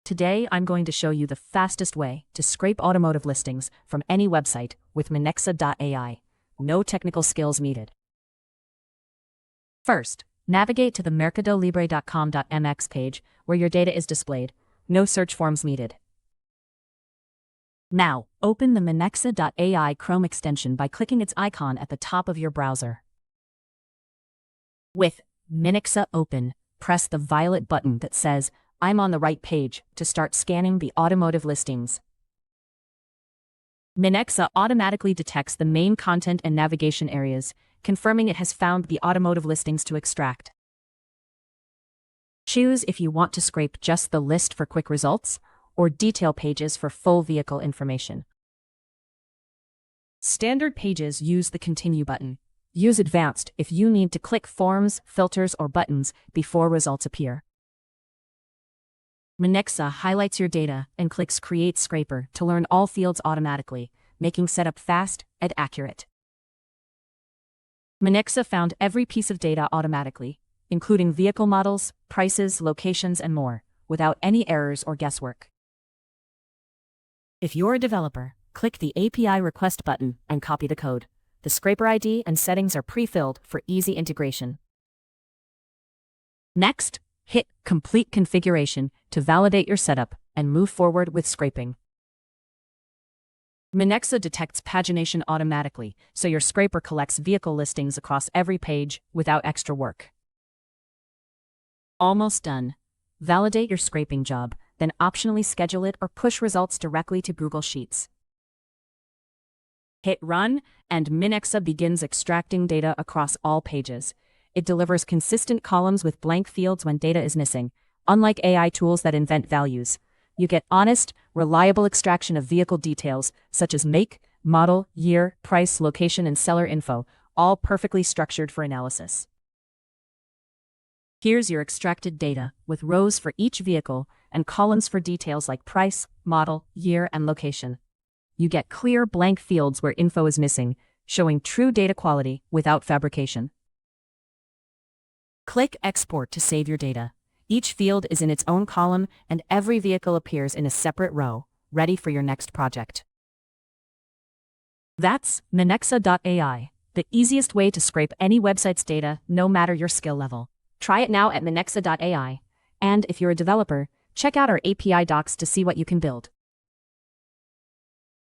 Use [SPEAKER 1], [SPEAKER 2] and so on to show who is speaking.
[SPEAKER 1] Today, I'm going to show you the fastest way to scrape automotive listings from any website with Minexa.ai. No technical skills needed. First, navigate to the mercadolibre.com.mx page where your data is displayed. No search forms needed. Now, open the Minexa.ai Chrome extension by clicking its icon at the top of your browser. With Minexa open, press the violet button that says, "I'm on the right page," to start scanning the automotive listings. Minexa automatically detects the main content and navigation areas, confirming it has found the automotive listings to extract. Choose if you want to scrape just the list for quick results, or detail pages for full vehicle information. Standard pages use the Continue button. Use Advanced if you need to click forms, filters, or buttons before results appear. Minexa highlights your data and clicks Create Scraper to learn all fields automatically, making setup fast and accurate. Minexa found every piece of data automatically, including vehicle models, prices, locations, and more, without any errors or guesswork. If you're a developer, click the API Request button and copy the code. The scraper ID and settings are pre-filled for easy integration. Next, hit Complete Configuration to validate your setup and move forward with scraping. Minexa detects pagination automatically, so your scraper collects vehicle listings across every page without extra work. Almost done. Validate your scraping job, then optionally schedule it or push results directly to Google Sheets. Hit Run, and Minexa begins extracting data across all pages. It delivers consistent columns with blank fields when data is missing. Unlike AI tools that invent values, you get honest, reliable extraction of vehicle details such as make, model, year, price, location, and seller info, all perfectly structured for analysis. Here's your extracted data, with rows for each vehicle and columns for details like price, model, year, and location. You get clear blank fields where info is missing, showing true data quality without fabrication. Click Export to save your data. Each field is in its own column, and every vehicle appears in a separate row, ready for your next project. That's Minexa.ai, the easiest way to scrape any website's data, no matter your skill level. Try it now at Minexa.ai. And if you're a developer, check out our API docs to see what you can build.